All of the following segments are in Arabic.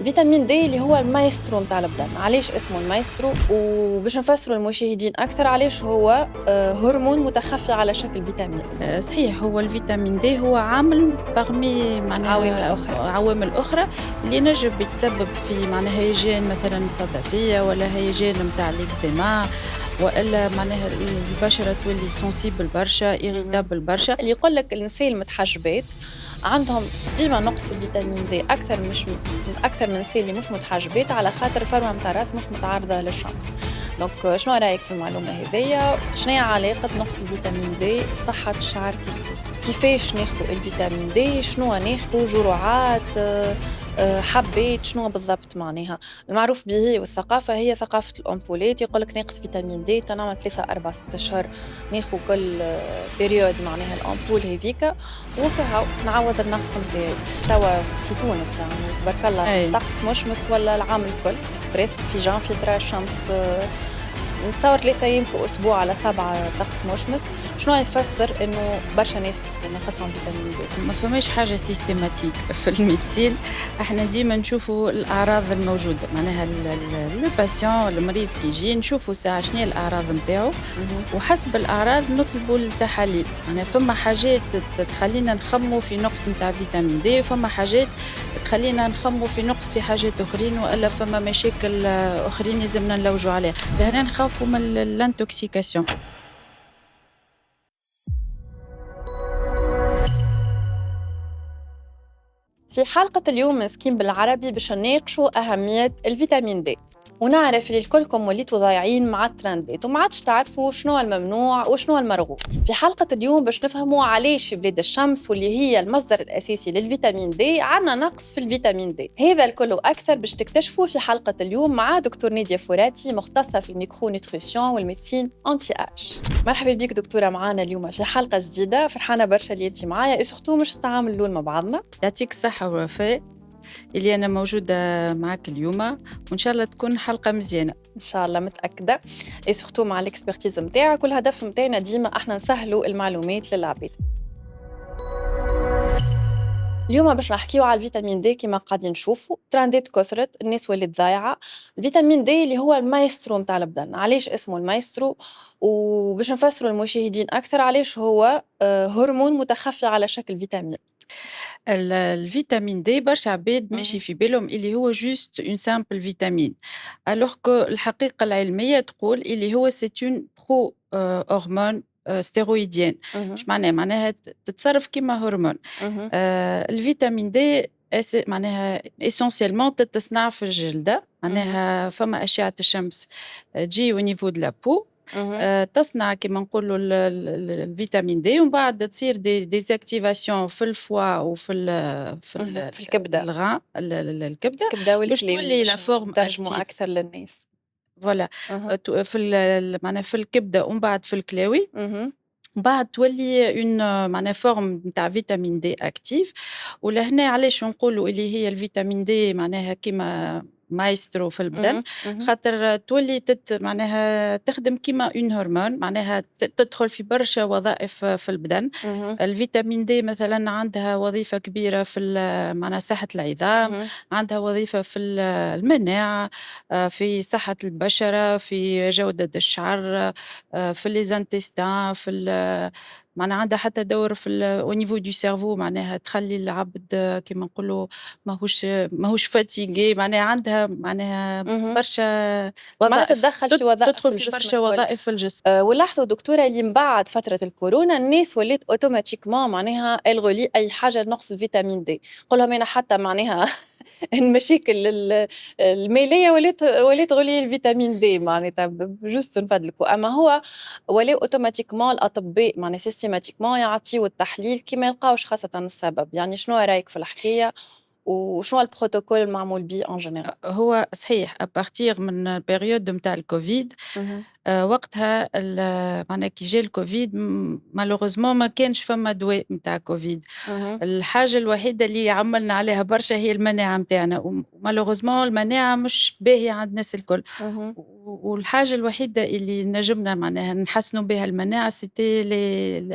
فيتامين د اللي هو المايسترو متاع البدن، علاش اسمه المايسترو؟ وباش نفسروا للمشاهدين أكثر علاش هو هرمون متخفي على شكل فيتامين. صحيح هو الفيتامين د هو عامل باغمي عوامل معناها أخرى. عوامل أخرى اللي ينجم يتسبب في معناها هيجان مثلًا صدفية ولا هيجان متاع الإكزيما وإلا معناها البشرة تولي sensible برشا اهم. irritable برشا. اللي يقول لك النساء المتحجبات عندهم ديما نقص في الفيتامين د أكثر من النساء اللي مش متحجبات، على خاطر الفروة متاع الراس مش متعرضة للشمس. دونك شنو رأيك في المعلومة هذيا؟ شنو علاقة نقص الفيتامين د بصحة الشعر كيفاش ناخدو الفيتامين د؟ شنو ناخدو جرعات حبات شنو بالضبط معناها؟ المعروف به والثقافة هي ثقافة الأمبولات، يقول لك ناقص فيتامين د تنعمل 3 4 6 أشهر ناخذ كل بيريود معناها الأمبول هذيك وكهو نعوض النقص نتاعي. توا في تونس يعني تبارك الله أي. طقس مشمس ولا العام الكل بريسك في جانفي الشمس نتصور 3 أيام في أسبوع على 7 طقس مشمس. شنو يفسر إنه برشا ناس ناقصهم فيتامين د؟ ما فماش حاجة سيستماتيك في الميديسين، احنا ديما نشوفوا الأعراض الموجودة معناها لو باسيون المريض كي يجي نشوفوا ساعة شنو هي الأعراض نتاعو اهم. وحسب الأعراض نطلبوا التحاليل. معناها فما حاجات تخلينا نخموا في نقص نتاع فيتامين د وفما حاجات تخلينا نخموا في نقص في حاجات أخرين وإلا فما مشاكل أخرين لازمنا نلوجوا عليها. لهنا نخافوا من الانتوكسيكاسيون. في حلقة اليوم من سكين بالعربي باش نناقشوا أهمية الفيتامين د، ونعرف اللي الكلكم وليتوا ضايعين مع الترندات وما عادش تعرفوا شنو الممنوع وشنو المرغوب. في حلقة اليوم باش نفهموا علاش في بلاد الشمس واللي هي المصدر الأساسي للفيتامين د عنا نقص في الفيتامين د. هذا الكل وأكثر باش تكتشفوا في حلقة اليوم مع دكتور نيديا فوراتي مختصة في الميكرو نيوتريسيون والميديسين أنتي آج. مرحبا بك دكتورة معانا اليوم في حلقة جديدة، فرحانة برشا اللي انت معايا وسورتو مش نتعاملوا مع بعضنا. يعطيك الصحة والوفاء اللي أنا موجودة معك اليوم وإن شاء الله تكون حلقة مزيانة. ان شاء الله متاكده اي سورتو مع الاكسبرتيز نتاعك. كل هدف نتاعنا ديما احنا نسهلوا المعلومات للعباد. اليوم باش نحكيو على الفيتامين د كما قاعدين نشوفوا ترندات كثرت الناس ولات ضايعه. الفيتامين د اللي هو المايسترو نتاع البدن، علاش اسمه المايسترو؟ وباش نفسروا للمشاهدين اكثر علاش هو هرمون متخفي على شكل فيتامين. الفيتامين دي برشا عباد ماشي مهم. في بالهم اللي هو جوست اون سامبل فيتامين الوغ كو الحقيقة العلمية تقول اللي هو سي اون برو هرمون ستيرويديان. مهم. مش معناها تتصرف كيما هرمون. مهم. الفيتامين دي معناها اسونسيالمون تتصنع في الجلدة، مهم. معناها فما أشعة الشمس تجي au niveau de la peau. مهم. تصنع كيما نقولوا الفيتامين دي ومن بعد تصير ديزاكتيفاسيون في الفوا وفي مهم. في الكبده. الغاء الكبده الكبده باش والكلوي تولي لا باش فورم نترجموا اكتيف. اكثر للناس. فوالا اها. في معناها في الكبده ومن بعد في الكلاوي اها. ومن بعد تولي اون معناها فورم نتاع فيتامين دي اكتيف. ولهنا علاش نقولوا اللي هي الفيتامين دي معناها كيما مايسترو في البدن، اها. اها. خاطر تولي معناها تخدم كيما اون هرمون، معناها تدخل في برشا وظائف في البدن. اها. الفيتامين دي مثلا عندها وظيفة كبيرة في معناها صحة العظام، اها. عندها وظيفة في المناعة، في صحة البشرة، في جودة الشعر، في ليزانتيستان، في معناها عندها حتى دور في au niveau du cerveau، معناها تخلّي العبد كيما نقولوا ماهوش فاتيغي، معناها عندها معناها اها. برشا معناتها وظائف تتدخّل في وظائف تدخل في الجسم برشا الكل. وظائف في الجسم. ولاحظوا دكتورة اللي من بعد فترة الكورونا الناس ولات أوتوماتيكمون معناها ألغوا لي أي حاجة لنقص الفيتامين د. نقول لهم أنا حتى معناها المشاكل المالية ولات غولي الفيتامين د معناتها جوست نفدلكوا. أما هو ولاو أوتوماتيكمون الأطباء معناها سيستيماتيكمون يعطيو التحليل كي ما يلقاوش خاصةً السبب. يعني شنو رأيك في الحكاية وشنو البروتوكول المعمول بيه en général؟ هو صحيح à partir من الpériode نتاع الكوفيد، اهم. وقتها معناها كي جا الكوفيد malheureusement ما كانش فما دواء نتاع كوفيد. اهم. الحاجة الوحيدة اللي عملنا عليها برشا هي المناعة نتاعنا، malheureusement المناعة مش باهية عند الناس الكل. اهم. والحاجة الوحيدة اللي نجمنا معناها نحسّنوا بها المناعة c'était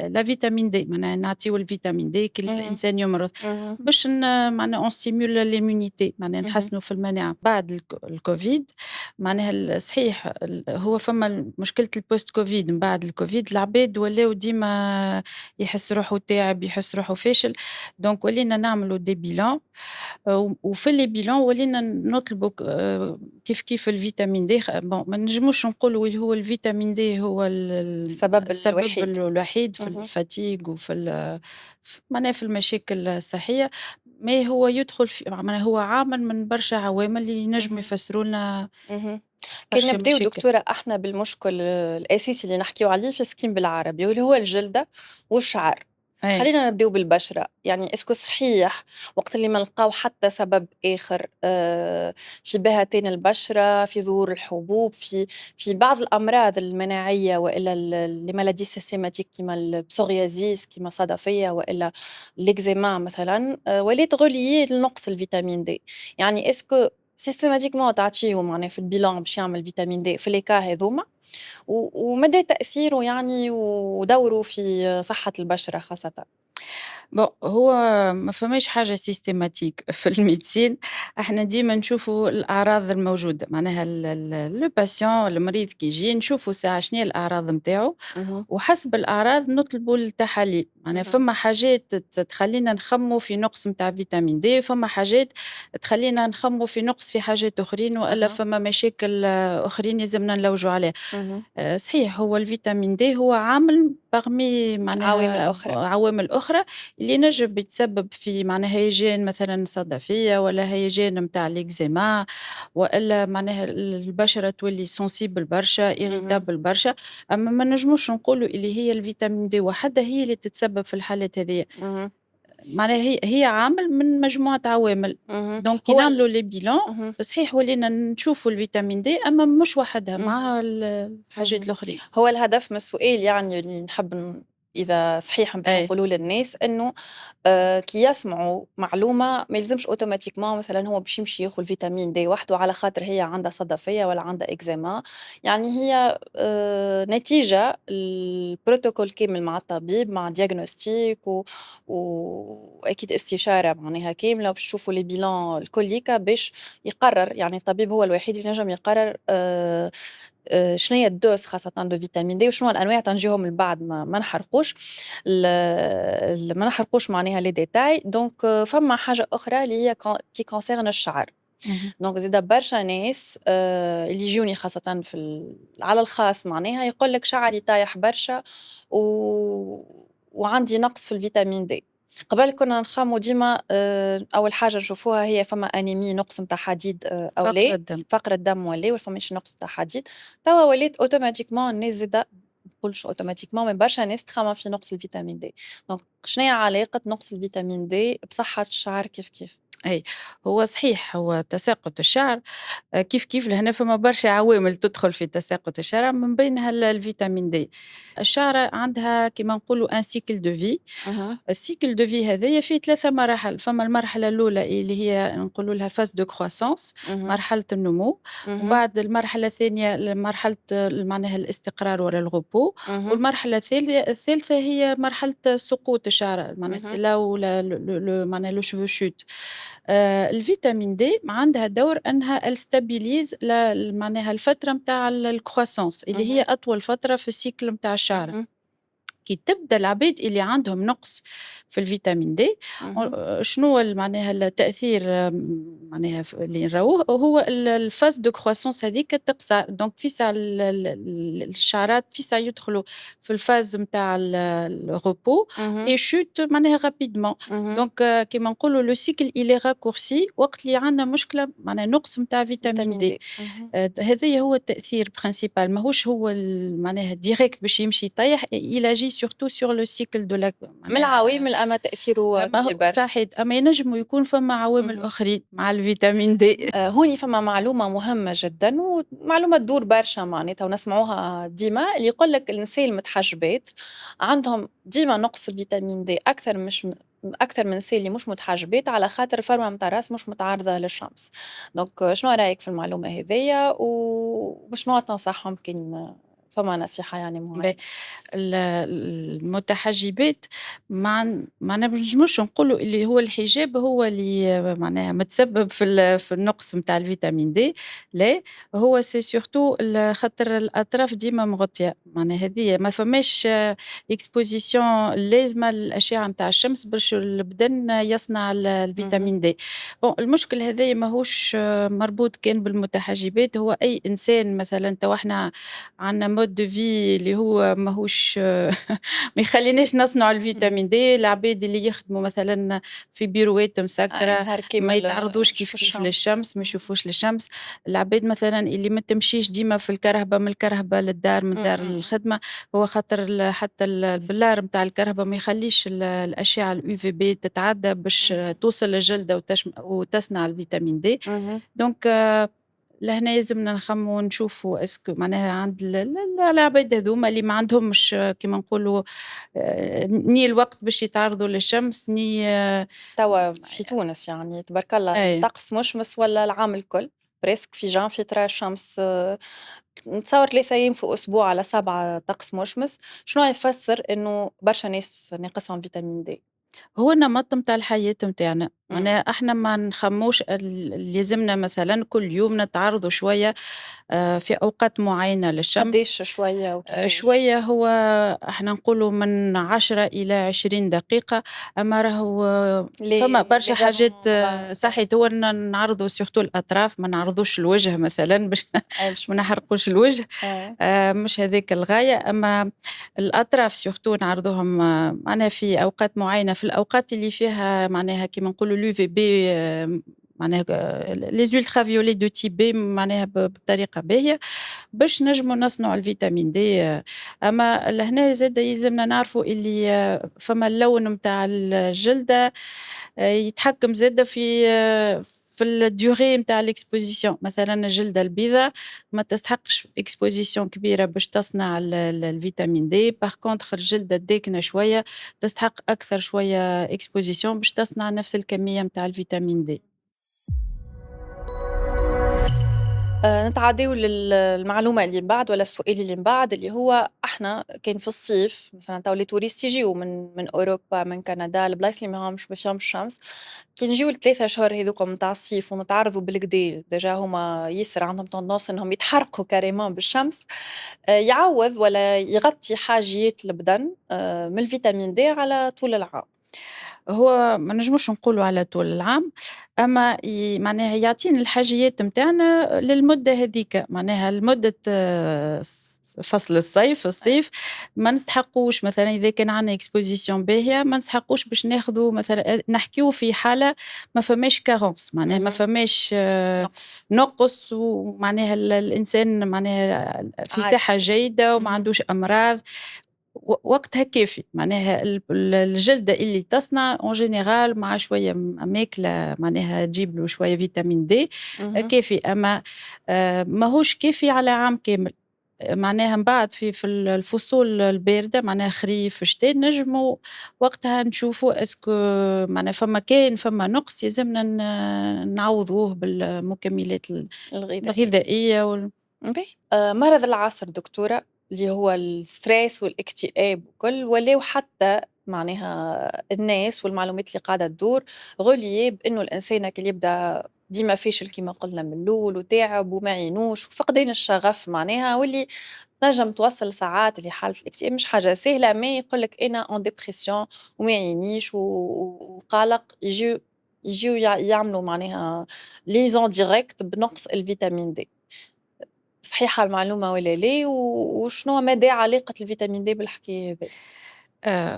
la vitamine D معناها نعطيو الفيتامين D كي اهم، الإنسان يمرض، اهم، باش معناها on stimule l'immunité معناها اهم، نحسّنوا في المناعة. بعد الكوفيد معناها صحيح هو فما مشكلة الpost covid من بعد الكوفيد العباد ولاو ديما يحس روحه تاعب، يحس روحه فاشل، دونك ولينا نعملوا des bilans وفي les bilans ولينا نطلبوا كيف الفيتامين د بون ما نجموش نقولوا اللي هو الفيتامين د هو السبب السبب الوحيد. الوحيد في اهم، الفاتيغ وفي معناها في المشاكل الصحية، ما هو يدخل في معناها هو عامل من برشا عوامل اللي ينجموا اهم، يفسروا لنا اهم. كي برشا نبداو مشاكل. دكتورة إحنا بالمشكل الأساسي اللي نحكيو عليه في السكين بالعربي واللي هو الجلدة والشعر. أي خلّينا نبداو بالبشرة، يعني اسكو صحيح وقت اللي ما نلقاو حتى سبب آخر في بهتان البشرة، في ظهور الحبوب، في بعض الأمراض المناعية وإلا les maladies systématiques كيما البسوريازيس كيما الصدفية وإلا الإكزيما مثلًا، ولات reliée لنقص الفيتامين د، يعني اسكو systématiquement تعطيه معناها في الbilan باش يعمل فيتامين د في les cas هاذوما؟ ومدى تأثيره يعني ودوره في صحة البشرة خاصةً. bon هو ما فماش حاجة systématique في الميديسين، إحنا ديما نشوفوا الأعراض الموجودة، معناها le patient المريض كي ييجي نشوفوا ساعة شنيا الأعراض نتاعو، اهم، وحسب الأعراض نطلبوا التحاليل، معناها اهم، فما حاجات تخلّينا نخمّوا في نقص متاع فيتامين د، وفما حاجات تخلّينا نخمّوا في نقص في حاجات أخرين، وإلا أها، فما مشاكل أخرين يلزمنا نلوجوا عليها. اهم، صحيح هو الفيتامين د هو عامل parmi عوامل معناها أخرى. عوامل أخرى اللي ينجم يتسبب في معناها هيجان مثلًا صدفية ولا هيجان متاع الإكزيما وإلا معناها البشرة تولي sensible برشا اهم، irritable برشا، أما ما نجموش نقولوا اللي هي الفيتامين د وحدها هي اللي تتسبب في الحالات هذيا، اهم، معناها هي عامل من مجموعة عوامل، اهم. دونك كي هو نعملوا les bilans اهم، صحيح ولينا نشوفوا الفيتامين د أما مش وحدها اهم. مع الحاجات اهم. الأخرين. هو الهدف من السؤال يعني اللي نحب إذا صحيح باش أي. نقولوا للناس إنه كي يسمعوا معلومة ما يلزمش أوتوماتيكمون مثلًا هو باش يمشي ياخذ فيتامين د وحده على خاطر هي عندها صدفية والّا عندها إكزيما، يعني هي نتيجة البروتوكول كامل مع الطبيب مع diagnostic وأكيد استشارة معناها كاملة باش تشوفوا les bilans الكليكا باش يقرر يعني الطبيب هو الوحيد اللي ينجم يقرر شنيا الdose خاصةً de فيتامين د وشنو الأنواع تنجيهم من بعد ما نحرقوش ال ال ما نحرقوش معناها les détails دونك فما حاجة أخرى اللي هي qui concerne الشعر، اهم. دونك زادا برشا ناس اللي يجوني خاصةً في على الخاص معناها يقول لك شعري طايح برشا و وعندي نقص في الفيتامين د. قبل كنا نخمو ديما أول حاجة نشوفوها هي فما أنيميا نقص متاع حديد أو فقر لا، الدم. فقر الدم ولا ولا فماش نقص متاع حديد، توا ولات أوتوماتيكمون الناس زادا ما نقولش أوتوماتيكمون مي برشا ناس تخمم في نقص الفيتامين د، دونك شنيا علاقة نقص الفيتامين د بصحة الشعر كيف كيف؟ أي، هو صحيح هو تساقط الشعر كيف لهنا فما برشا عوامل تدخل في تساقط الشعر من بينها الفيتامين د. الشعرة عندها كيما نقولوا un cycle de vie. اهم، الcycle de vie هذايا فيه 3 مراحل، فما المرحلة الأولى اللي هي نقولوا لها phase de croissance اهم، مرحلة النمو، اهم، وبعد المرحلة الثانية مرحلة معناها الاستقرار ولا الريبو، اهم، والمرحلة الثالثة هي مرحلة سقوط الشعر معناها c'est اهم، là où معناها le cheveu chute. الفيتامين د عندها دور أنها elle stabilise معناها الفترة متاع الcroissance اللي هي اهم، أطول فترة في الcycle متاع الشعر. اهم، كي تبدا العباد اللي عندهم نقص في الفيتامين د اهم، شنو هو معناها التأثير معناها اللي نراوه هو الفاز دو كرواسونس هذيك تقصر دونك في ساعة الشعرات في ساعة يدخلوا في الفاز نتاع الريبو اهم، اي شوت معناها رابيدمون اهم. دونك كيما نقولوا لو سيكل إلي راكورسي وقت اللي عندنا مشكلة معناها نقص نتاع فيتامين فيتامين د. د. هذايا هو التأثير principal ماهوش هو معناها direct باش يمشي يطيح il agit surtout sur le cycle de la من معناها العوامل أما تأثيره ما كبير هو برشا. صحيح أما ينجموا يكون فما عوامل اهم. أخرين مع الفيتامين د. هوني فما معلومة مهمة جدًا ومعلومة تدور برشا معناتها ونسمعوها ديما، اللي يقول لك النساء المتحجبات عندهم ديما نقص في الفيتامين د أكثر أكتر من نساء اللي مش متحجبات على خاطر الفروة متاع الراس مش متعرضة للشمس. دونك شنو رأيك في المعلومة هذيّا، وبشنو تنصحهم كان فما نصيحة يعني باهي. معينة؟ المتحجبات ما نجموش نقولوا اللي هو الحجاب هو اللي معناها متسبب في النقص نتاع الفيتامين دي، لا، هو سي سورتو خاطر الأطراف ديما مغطية، معناها هذيا ما فماش exposition اللازمة للأشعة نتاع الشمس باش البدن يصنع اهم. الفيتامين دي. بون المشكل هذايا ماهوش مربوط كان بالمتحجبات، هو أي إنسان مثلًا توا إحنا عندنا mode de vie اللي هو ماهوش ما يخليناش نصنعوا اهم. الفيتامين دي، العباد اللي يخدموا مثلًا في بيروات أي مسكرة، نهار ما كامل يتعرضوش كيف نشوفوا كيف الشمس. للشمس، ما يشوفوش للشمس، العباد مثلًا اللي ما تمشيش ديما في الكرهبة، من الكرهبة للدار، من إمم، الدار إمم، إمم. للخدمة، هو خاطر حتى البلار متاع الكرهبة ما يخليش الأشعة الUVB تتعدى باش اهم. توصل للجلدة وتصنع الفيتامين دي. اهم. دونك لهنا يلزمنا نخمو ونشوفوا اسكو معناها عند العباد هاذوما اللي ما عندهمش كيما نقولوا ني الوقت باش يتعرضوا للشمس ني توا في تونس يعني تبارك الله أي. الطقس مشمس ولا العام الكل، بريسك في جانفي ترى الشمس نتصور 3 أيام في أسبوع على 7 طقس مشمس، شنو يفسر إنه برشا ناس ناقصهم فيتامين د؟ هو النمط متاع الحياة متاعنا، إمم. معناها إحنا ما نخموش يلزمنا مثلًا كل يوم نتعرضوا شوية في أوقات معينة للشمس. قديش شوية وكيفاش؟ شوية هو إحنا نقولوا من 10 إلى 20 دقيقة، أما راهو فما برشا حاجات لازمهم غا صحيت هو نعرضوا surtout الأطراف ما نعرضوش الوجه مثلًا باش أي باش ما نحرقوش الوجه، آه. مش هذيك الغاية، أما الأطراف surtout نعرضوهم معناها في أوقات معينة، في الأوقات اللي فيها معناها كيما نقولوا l'UVB معناها les ultraviolets de type B معناها بطريقة باهية. باش نجموا نصنعوا الفيتامين دي أما لهنا زاد يلزمنا نعرفوا اللي فما اللون متاع الجلدة يتحكم زاد في الديوغي متاع الإكسبوزيسيون، مثلًا الجلدة البيضا ما تستحقش إكسبوزيسيون كبيرة باش تصنع الفيتامين دي، par contre الجلدة الداكنة شوية تستحق أكثر شوية إكسبوزيسيون باش تصنع نفس الكمية متاع الفيتامين دي. نتعداو المعلومة اللي من بعد ولا السؤال اللي من بعد، اللي هو إحنا كان في الصيف مثلًا توا les touristes يجيو من أوروبا، من كندا، البلايص اللي ما فيهمش شمس، كي نجيو ال3 شهور هاذوكم متاع الصيف ونتعرضوا بالكدا، ديجا هُما ياسر عندهم tendance إنهم يتحرقوا carrément بالشمس، يعوّض ولا يغطي حاجيات البدن من الفيتامين د على طول العام. هو ما نجموش نقولوا على طول العام، أما معناها يعطينا الحاجيات نتاعنا للمدة هاذيك، معناها لمدة فصل الصيف، أي. الصيف ما نستحقوش مثلًا إذا كان عندنا exposition باهية ما نستحقوش باش ناخذوا مثلًا نحكيو في حالة ما فماش carence معناها ما اهم. فماش نقص. نقص ومعناها الإنسان معناها في صحة عادي. جيدة وما اهم. عندوش أمراض. وقتها كافي، معناها الجلدة اللي تصنع en général مع شوية ماكلة معناها تجيب له شوية فيتامين د اهم. كافي، أما ماهوش كافي على عام كامل، معناها من بعد الفصول الباردة معناها خريف، شتا نجموا وقتها نشوفوا اسكو معناها فما نقص يلزمنا نعوضوه بالمكملات الغذائية. الغذائية باهي. مرض العصر دكتورة، اللي هو الstress والاكتئاب وكل، ولاو حتى معناها الناس والمعلومات اللي قاعدة تدور غُلية بإنه الإنسان هاكا اللي يبدا ديما فاشل كيما قُلنا من الأول وتاعب وما يعينوش وفقدان الشغف معناها، واللي تنجم توصل ساعات لحالة الاكتئاب، مش حاجة سهلة، ما يقول لك أنا en dépression وما يعينيش وقلق، يجيو يعملوا معناها liaison direct بنقص الفيتامين د. صحيحة المعلومة والّا لا، وشنو مدى علاقة الفيتامين د بالحكاية هذي؟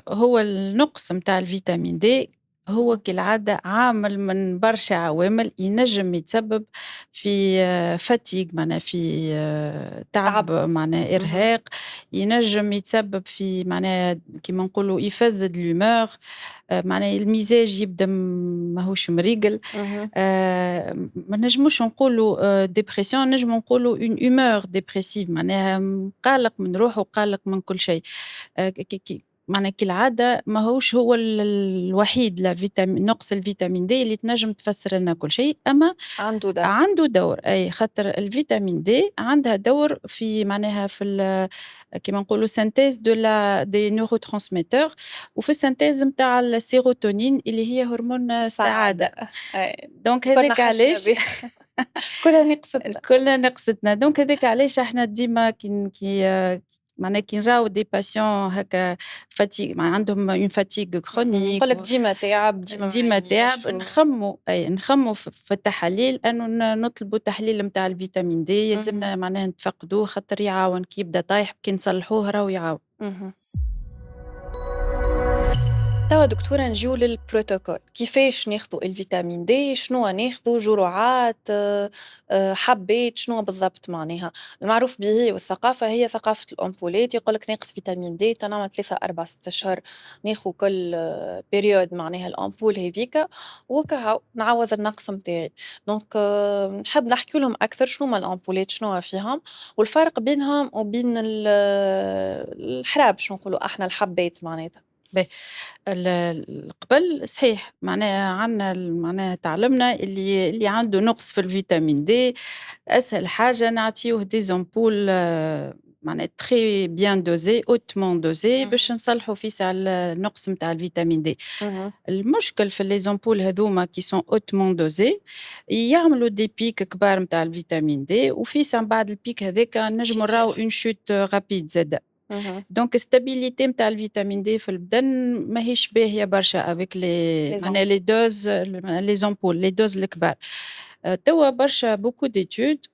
هو النقص متاع الفيتامين د هو اهم. كالعادة عامل من برشا عوامل ينجم يتسبب في fatigue معناها في تعب تعب. معناها اهم. إرهاق، ينجم يتسبب في معناها كيما نقولوا يفسد الhumeur معناها المزاج يبدا ماهوش مريقل، اهم. ما نجموش نقولوا dépression نجمو نقولوا une humeur dépressive معناها قالق من روحه وقالق من كل شيء. ك ك ك معناها كالعادة ماهوش هو الوحيد نقص الفيتامين D اللي تنجم تفسر لنا كل شيء، أما عنده دور. عنده دور، أي خاطر الفيتامين D عندها دور في معناها في كيما نقولوا synthèse des neurotransmetteurs وفي السينتيز نتاع السيروتونين اللي هي هرمون السعادة. السعادة. دونك كنا هذاك حشنا علاش بها. كلها نقصتنا. الكل نقصتنا، دونك هذاك علاش إحنا ديما معناها كي نراو دي باسيون هكا عندهم une fatigue نقول لك chronique ديما تعب، ديما ما ديما تعب، يعنيش نخمّوا في التحاليل إنه نطلبوا تحليل متاع الفيتامين D اهم، يلزمنا معناها نتفقدوه خاطر يعاون كي يبدا طايح كي نصلحوه راهو يعاون. اهم. توا دكتورة نجيو للبروتوكول، كيفاش ناخدوا الفيتامين دي، شنوا ناخدوا، جرعات، حبّات، شنوا بالضبط معناها؟ المعروف به والثقافة هي ثقافة الأمبولات، يقول لك ناقص فيتامين دي تنعمل 3، 4، 6 أشهر ناخذ كل period معناها الأمبول هاذيكا وكهو نعوّض النقص متاعي، دونك نحب نحكي لهم أكثر شنو هُما الأمبولات شنوا فيهم، والفرق بينهم وبين الحراب شنو نقولوا إحنا الحبّات معناتها. باهي قبل صحيح معناها عندنا معناها تعلمنا اللي عنده نقص في الفيتامين دي أسهل حاجة نعطيوه دي زامبول معناها تري بيان دوزي اوتمون دوزي باش اهم، نصلحوا فيه ساع النقص نتاع الفيتامين دي. اهم. المشكل في لي زامبول هذوما كي سون اوتمون دوزي يعملوا دي بيك كبار نتاع الفيتامين دي وفي ساعة بعد البيك هذاك نجموا نراو يطيح. اون شوت رابيد زادا. اهم. دونك stabilité نتاع الفيتامين D في البدن ماهيش باهية برشا avec Les معناها ampoules. les doses les ampoules les doses الكبار. توا برشا beaucoup d'études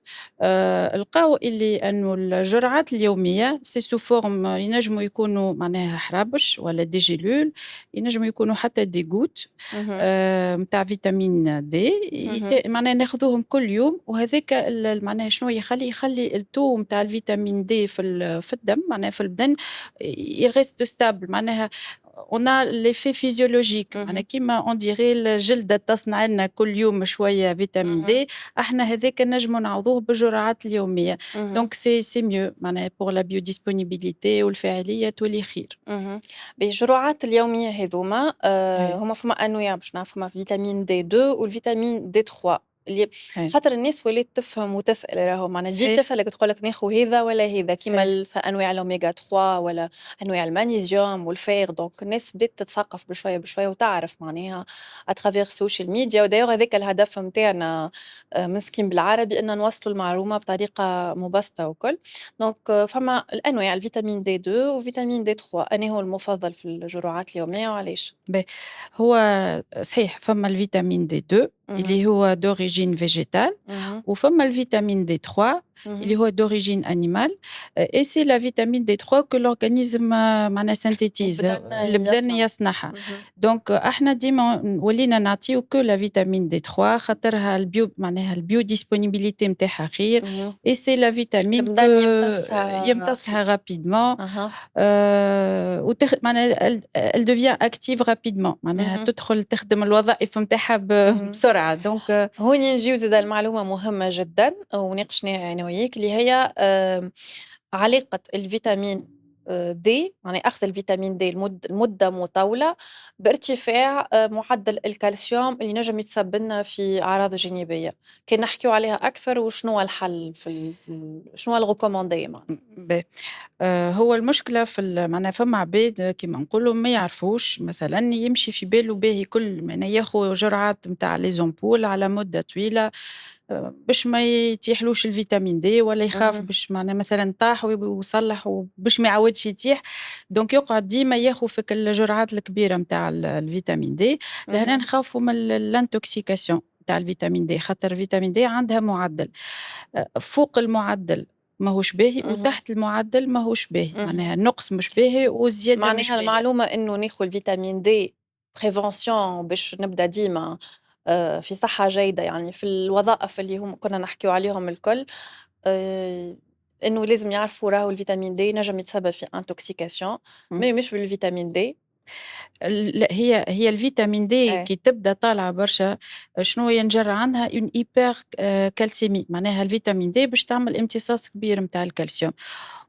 لقاو اللي إنه الجرعات اليومية سي sous forme ينجموا يكونوا معناها حرابش ولا des gélules ينجموا يكونوا حتى des gouttes اهم، متاع فيتامين D اهم، معناها ناخذوهم كل يوم وهذاك معناها شنو يخلي التو متاع الفيتامين D في الدم معناها في البدن il reste stable معناها on a l'effet physiologique معناها اهم، كيما on dirait الجلدة تصنع لنا كل يوم شوية فيتامين اهم، D إحنا هذاك نجموا نعوضوه بالجرعات اليومية اهم، donc c'est mieux معناها pour la biodisponibilité والفاعلية تولي خير. اهم. بالجرعات اليومية هاذوما أي هُما فما أنواع باش نعرف فما فيتامين D2 والفيتامين D3 اللي أي خاطر الناس ولات تفهم وتسأل راهو معناها تجي صحيح تسألك تقول لك ناخذ هذا والّا هذا كيما صحيح أنواع الأوميغا 3 ولا أنواع المغنيسيوم والفير دونك الناس بدات تتثقف بشوية بشوية وتعرف معناها à travers السوشيال ميديا ودايوغ هذاك الهدف نتاعنا مسكين بالعربي إن نوصلوا المعلومة بطريقة مبسطة وكل. دونك فما الأنواع الفيتامين D2 وفيتامين D3 أنهي هو المفضل في الجرعات اليومية وعليش؟ باهي. هو صحيح فما الفيتامين D2 اهم، اللي هو d'origine végétale اهم، وفما الفيتامين D3 اللي اهم. هو d'origine animale et c'est la vitamine D3 que l'organisme معناها synthétise البدن البدن يصنعوا. يصنعها. اهم، دونك إحنا ديما ولينا نعطيو que la vitamine D3 خاطرها معناها الbiodisponibilité نتاعها خير اهم. et c'est la vitamine البدن يمتصها يمتصها rapidement أها، معناها elle devient active rapidement معناها اهم، تدخل تخدم الوظائف نتاعها اهم. بسرعة دونك هوني نجيو زادا لمعلومة مهمة جدًا وناقشناها أنا وياك اللي هي علاقة الفيتامين D يعني أخذ الفيتامين D لمدة مطولة بارتفاع معدل الكالسيوم اللي ينجم يتسبب لنا في أعراض جانبية، كان نحكيو عليها أكثر وشنو هو الحل في شنو هو الrecommandé معناها؟ باهي. هو المشكلة في معناها فما عباد كيما نقولوا ما يعرفوش مثلًا يمشي في باله باهي كل معناها ياخذ جرعات نتاع les ampoules على مدة طويلة باش ما يتيحلوش الفيتامين D ولا يخاف اهم، باش معناها مثلًا طاح ويصلّح وباش ما يعاودش يتيح، دونك يقعد ديما ياخذ فيك الجرعات الكبيرة نتاع الفيتامين D، لهنا اهم، نخافوا من الintoxication نتاع الفيتامين D خاطر الفيتامين D عندها معدل، فوق المعدل ماهوش باهي اهم، وتحت المعدل ماهوش باهي، اهم. معناها النقص مش باهي والزيادة مش معناها باهية. المعلومة إنه ناخُد فيتامين D prévention باش نبدا ديما في صحة جيدة، يعني في الوظائف اللي كنا نحكيو عليهم الكل، آآ إنه لازم يعرفوا راهو الفيتامين D ينجم يتسبب في intoxication إمم. مش بالفيتامين D. لأ هي الفيتامين D إيه. كي تبدا طالعة برشا شنو هي نجرى عندها une hyper كالسيمie معناها الفيتامين D باش تعمل امتصاص كبير متاع الكالسيوم.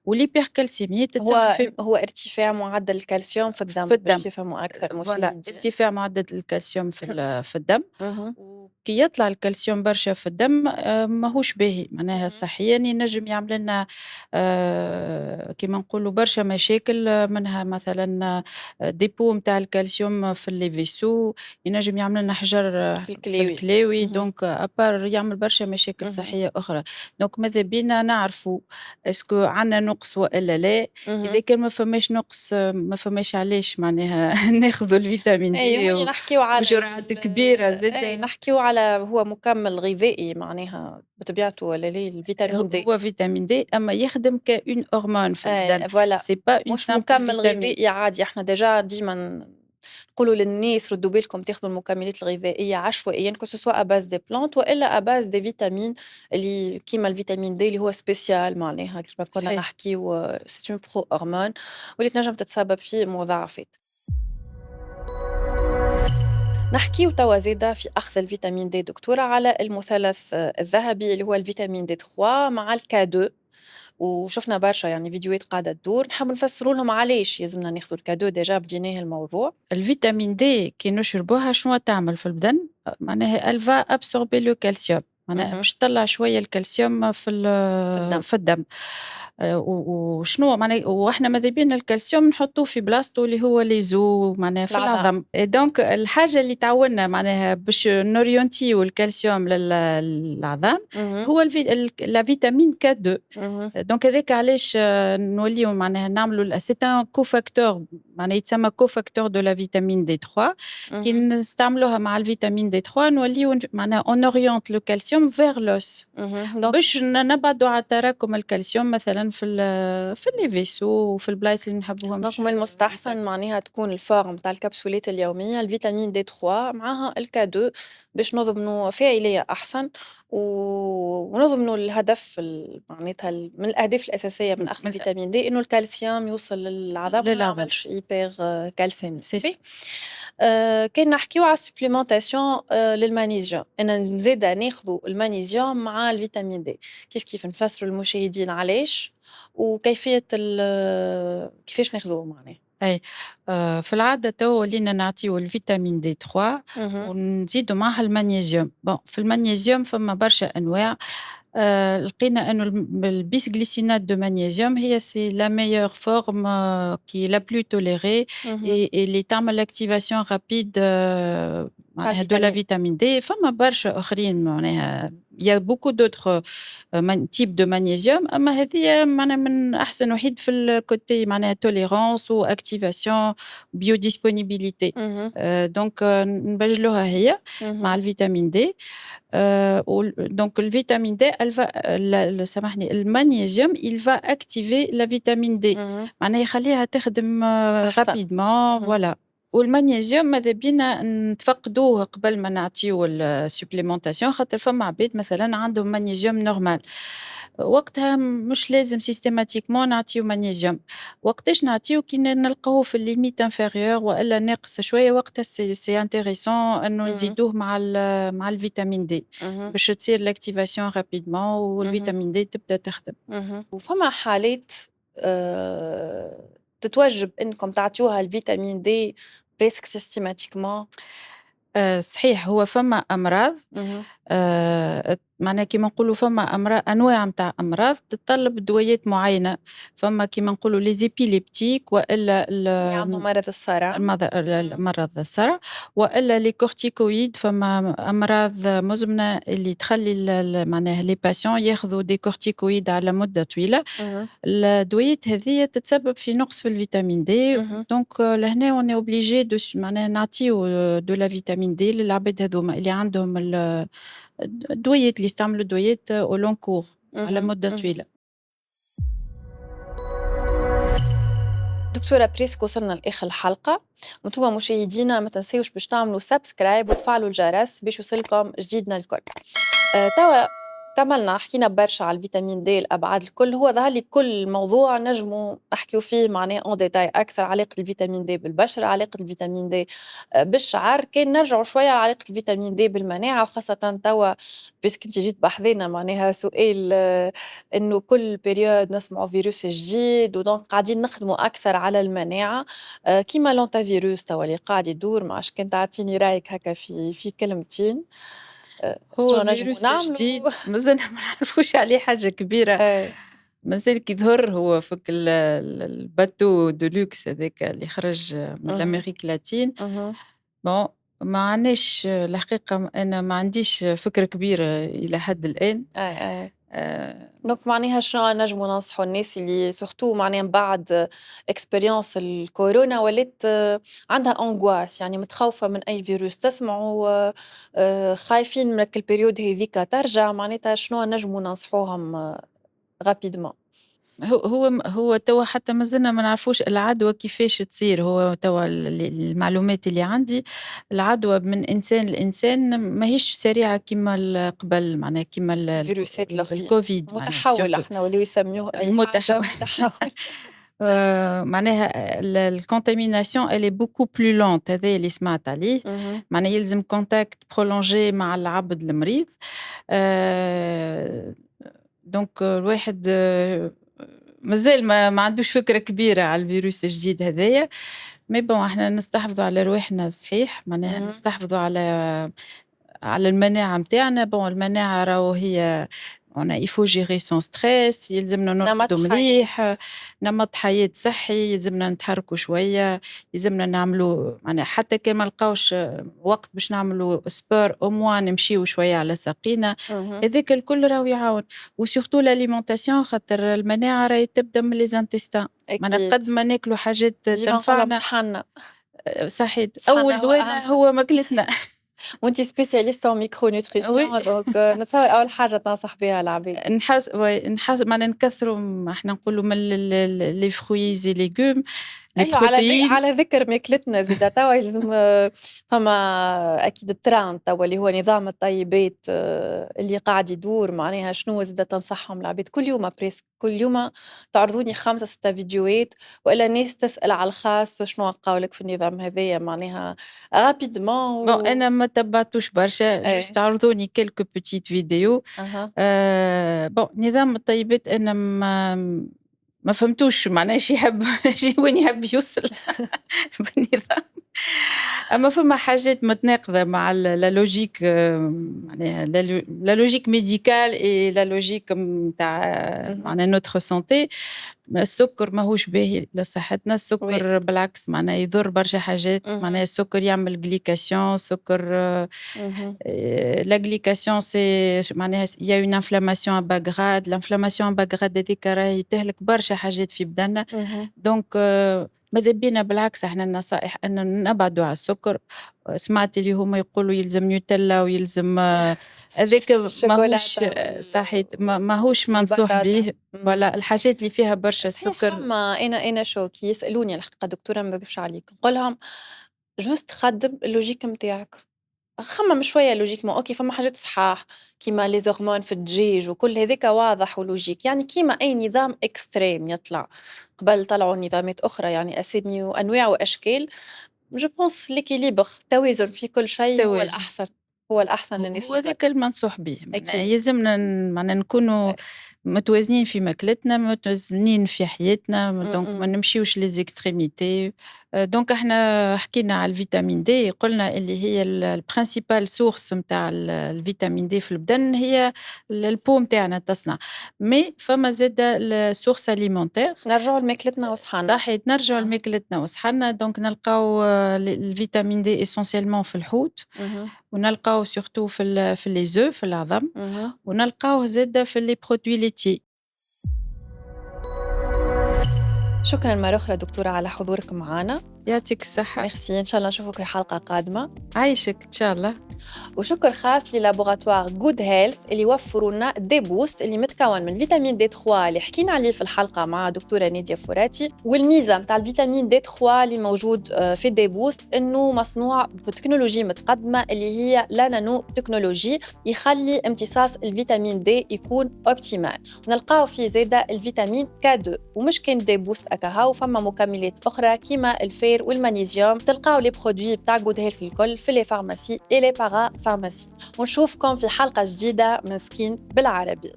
والhypercalcémie تتسمى هو في ارتفاع معدل الكالسيوم في في الدم الدم. باش يفهموا أكثر فوالا المشاهدين. ارتفاع معدل الكالسيوم في الدم، اهم، وكي يطلع الكالسيوم برشا في الدم ماهوش باهي، معناها اهم، صحيًا ينجم يعمل لنا كيما نقولوا برشا مشاكل، منها مثلًا ديبو نتاع الكالسيوم في les vaisseaux، ينجم يعمل لنا حجر في في الكلاوي. الكلاوي، اهم، دونك أبار يعمل برشا مشاكل اهم، صحية أخرى. دونك ماذا بينا نعرفوا اسكو عندنا نقص وإلا لا. إذا اهم. كان ما فماش نقص ما فماش علاش معناها ناخذوا الفيتامين أي دي هوني نحكيو على وجرعات كبيرة أي زادة. نحكيو على هو مكمل غذائي معناها بطبيعته والّا لا الفيتامين د. هو فيتامين D أما يخدم كune hormone في البدن، فوالا c'est pas une مش simple مكمل vitamine. غذائي عادي، إحنا ديجا ديما نقولوا للناس ردوا بالكم تاخذوا المكملات الغذائية عشوائيًا que ce soit à base des plantes وإلا à base des vitamines اللي كيما الفيتامين د اللي هو سبيسيال معناها كيما كنا صحيح. نحكيو c'est une pro hormone واللي تنجم تتسبب في مضاعفات. نحكيو توا زادا في أخذ الفيتامين د دكتورة على المثلث الذهبي اللي هو الفيتامين D3 مع الK2 وشفنا برشا يعني فيديوهات قاعدة تدور، نحب نفسروا لهم علاش يلزمنا ناخذوا الكادو ديجا بديناه الموضوع. الفيتامين D كي نشربوها شنوا تعمل في البدن؟ معناها elle va absorber le calcium، معناها اهم، باش تطلّع شوية الكالسيوم في الدم. في الدم. و وشنو معناه وإحنا ماذا بينا الكالسيوم نحطوه في بلاصتو اللي هو les os معناها في العظام. العظم، et donc الحاجة اللي تعاوننا معناها باش نورينتيو الكالسيوم للعظام اهم، هو la vitamine K2. اهم، دونك هذاك علاش نوليو معناها نعملوا c'est un cofacteur، معناها يتسمى cofacteur de la vitamine D3. كي اهم، نستعملوها مع الفيتامين D3 نوليو معناها on oriente le calcium vers l'os اهم، دونك باش نبعدوا على تراكم الكالسيوم مثلًا في les vaisseaux وفي البلايص اللي ما نحبوهمش من المستحسن يتراكموا. معناها تكون الفورم تاع الكبسولات اليومية الفيتامين D3 معاها الK2 باش نضمنوا فاعلية أحسن و ونضمنوا الهدف معناتها من الأهداف الأساسية من أخذ من الفيتامين D إنه الكالسيوم يوصل للعظم وما للعظم. يعملش hyper كالسيميا. c'est ça. باهي. كان نحكيو على الsupplémentation للمغنيسيوم، إن زادا ناخذوا المغنيسيوم مع الفيتامين D، كيف نفسروا للمشاهدين علاش، وكيفية كيفاش ناخذوه معناها؟ أي في العادة توا ولينا نعطيو الفيتامين D3 اهم، ونزيدوا معاها المغنيسيوم. bon في المغنيسيوم فما برشا أنواع. لقينا إنه البيسغليسينات دو مغنيسيوم هي سي لا meilleure forme qui est la plus tolérée اهم، et اللي تعمل activation rapide تاع معناها de la الفيتامين. vitamine D. فما برشا آخرين معناها il y a beaucoup d'autres types de magnésium، أما هذيا معناها من أحسن وحيد في الكوتي معناها tolérance وactivation biodisponibilité. اهم، donc نبجلوها هي مع اهم، الفيتامين D. Donc le vitamine D, elle va سامحني المغنيسيوم il va activer la vitamine D، اهم، معناها يخليها تخدم أحسن. rapidement اهم، voilà. والمغنيسيوم ماذا بينا نتفقدوه قبل ما نعطيو الsupplémentation، خاطر فما عباد مثلًا عندهم مغنيسيوم normal، وقتها مش لازم systématiquement نعطيو مغنيسيوم. وقتاش نعطيو كي نلقاوه في الlimite inférieure وإلا ناقص شوية، وقتها c'est intéressant إنه اهم، نزيدوه مع الفيتامين D اهم، باش تصير l'activation rapidement اهم، والفيتامين D تبدأ تخدم. اهم، وفما حالات تتوجب إنكم تعطيوها الفيتامين D presque systématiquement. صحيح هو فما أمراض اهم، معناها كيما نقولوا فما أنواع متاع أمراض تتطلب دوايات معينة. فما كيما نقولوا les épileptiques وإلا اللي عندهم مرض الصرع. إمم، مرض الصرع، وإلا les corticoïdes. فما أمراض مزمنة اللي تخلّي معناها les patients ياخذوا des corticoïdes على مدة طويلة. اهم، الدويات هذية تتسبب في نقص في الفيتامين D. اهم، دونك لهنا on est obligé معناها نعطيو de la vitamine D للعباد هاذوما اللي عندهم الدويات اللي يستعملوا الدويات au long cours على اهم، مدة اهم. طويلة. دكتورة بريسك وصلنا لآخر الحلقة، وانتم مشاهدينا ما تنسيوش باش تعملوا سبسكرايب وتفعلوا الجرس باش يوصلكم جديدنا الكل. توا كمّلنا حكينا برشا على الفيتامين د، الأبعاد الكل، هو ظهر لي كل موضوع نجموا نحكيو فيه معناه en détail أكثر، علاقة الفيتامين د بالبشرة، علاقة الفيتامين د بالشعر، كان نرجعوا شوية على علاقة الفيتامين د بالمناعة، وخاصةً توا puisque أنتِ جيت بحذانا معناها سؤال إنه كل period نسمعوا فيروس جديد ودونك قاعدين نخدموا أكثر على المناعة، كيما l'antivirus توا اللي قاعد يدور، ما عرفتش كان تعطيني رأيك هكا في كلمتين، شنو هو نجموا فيروس نعملوا؟ جديد مازلنا ما نعرفوش عليه حاجة كبيرة، إيه. مازال كي ظهر هو فك الباتو دو لوكس هذاك اللي خرج من اهم، الأمريك اللاتين. اهم، bon ما عندناش الحقيقة أنا ما عنديش فكرة كبيرة إلى حد الآن. أي، أي. آآ دونك معناها شنو نجموا ننصحوا الناس اللي surtout معناها من بعد experience الكورونا ولات عندها angoisse يعني متخوفة من أي فيروس تسمعوا خايفين من الperiode هاذيكا ترجع، معناتها شنو نجموا ننصحوهم rapidement؟ هو توا حتى ما زلنا ما نعرفوش العدوى كيفاش تصير، هو توا المعلومات اللي عندي العدوى من إنسان لإنسان ماهيش سريعة كيما قبل معناها كيما الفيروسات الآخرين، الكوفيد معناها متحول surtout إحنا ولاو يسميوه أي المتح حاجة متحول. معناها الcontamination elle est beaucoup plus lente هذايا اللي سمعت عليه، اهم، معناها يلزم contact prolongé مع العبد المريض. آآ دونك الواحد مازال ما عندوش فكرة كبيرة على الفيروس الجديد هذايا، mais bon إحنا نستحفظوا على رواحنا صحيح، معناها اهم، نستحفظوا على المناعة متاعنا، bon المناعة راهو هي il faut gérer son stress يلزمنا نمط نرقدوا حياة. مليح، نمط حياة صحي، يلزمنا نتحركوا شوية، يلزمنا نعملوا معناها حتى كان ما لقاوش وقت باش نعملوا sport au moins نمشيوا شوية على ساقينا، اهم، هذاك الكل راهو يعاون، وsurtout l'alimentation خاطر المناعة راهي تبدا من les intestins، معناها أكيد. قد ما ناكلوا حاجات ديما نقولهم تنفعنا صحالنا، صحيت صحالنا أول هو دوانا أهم. هو ماكلتنا. وأنتِ spécialiste en oui. micronutrition دونك نتصور أول حاجة تنصح بها العباد. نحس معناها نكثروا إحنا نقولوا من les fruits et légumes، les أيوه protéines. على ذكر ماكلتنا زيادة توا يلزم فما أكيد الtrend توا اللي هو نظام الطيبات اللي قاعد يدور معناها شنو زادا تنصحهم العباد كل يوم بريسك كل يوم تعرضوني 5 6 فيديوهات وإلا ناس تسأل على الخاص شنو قولك في النظام هذايا معناها rapidement bon أنا ما تبعتوش برشا إيه، just عرضوني quelques petites vidéos. أها، bon نظام الطيبات أنا ما فهمتوش معناه إيش يحب وين يحب يوصل بالنظام. أما فما حاجات متناقضة مع لا لوجيك معناها لا لوجيك médicale et لا لوجيك نتاع اهم، معناها notre santé. السكر ماهوش باهي لصحتنا، oui، السكر بالعكس معناها يضر برشا حاجات، اهم، معناها السكر يعمل glycation السكر اهم، la glycation c'est معناها il y a une inflammation à bas grade، l'inflammation à bas grade هاذيك راهي تهلك برشا حاجات في بدننا، اهم. دونك ماذا بينا بالعكس إحنا النصائح إن نبعدوا على السكر، سمعت اللي هما يقولوا يلزم نوتيلا ويلزم هذاك ماهوش الشوكولاتة صحيت ماهوش منصوح والبطاطا. به، إمم. فوالا الحاجات اللي فيها برشا صحيح سكر. هُم أنا شو كي يسألوني الحقيقة دكتورة ما نكذبش عليك، نقول لهم just خدِّم الlogique متاعك، خمم شوية logiquement أوكي فما حاجات صحاح كيما les hormones في الدجاج وكل هذاك واضح وlogique يعني كيما أي نظام extrême يطلع، قبل طلعوا نظامات أخرى يعني أسامي وأنواع وأشكال je pense l'équilibre التوازن في كل شيء هو توازن. الأحسن، هو الأحسن للناس هو الكل. ذاك المنصوح به، معناها أكيد. يلزمنا معناها نكونوا متوازنين في ماكلتنا، متوازنين في حياتنا، إمم، دونك ما إمم. نمشيوش les extrémités. دونك إحنا حكينا على الفيتامين د، قلنا اللي هي الprincipal source نتاع الفيتامين د في البدن هي الpeau نتاعنا تصنع، mais فما زادة الsource alimentaire. نرجعوا لماكلتنا وصحانا. صحيت نرجعوا أها، لماكلتنا وصحتنا، دونك نلقاو الفيتامين د essentiellement في الحوت، اهم، ونلقاوه surtout في les œufs في العظم، اهم. ونلقاوه زادة في les produits laitiers. شكرًا مرة أخرى دكتورة على حضورِك معانا. يعطيك الصحة. ميرسي، إن شاء الله نشوفك في حلقة قادمة. عايشك إن شاء الله. وشكر خاص للابوغاتوار جود هيلث اللي يوفروا لنا دي بوست اللي متكون من فيتامين دي 3 اللي حكينا عليه في الحلقه مع دكتوره نيديا فراتي. والميزه نتاع الفيتامين دي 3 اللي موجود في دي بوست انه مصنوع بتكنولوجي متقدمه اللي هي لا نانو تكنولوجي، يخلي امتصاص الفيتامين دي يكون اوبتيمال. نلقاو فيه زاده الفيتامين K2 ومش كان دي بوست اكاهاو، فما مكملات اخرى كيما الفير والمغنيسيوم. تلقاو لي برودوي بتاع جود هيلث الكل في لي فارماسي اي لي باغا فارماسي. ونشوفكم في حلقة جديدة من سكين بالعربي.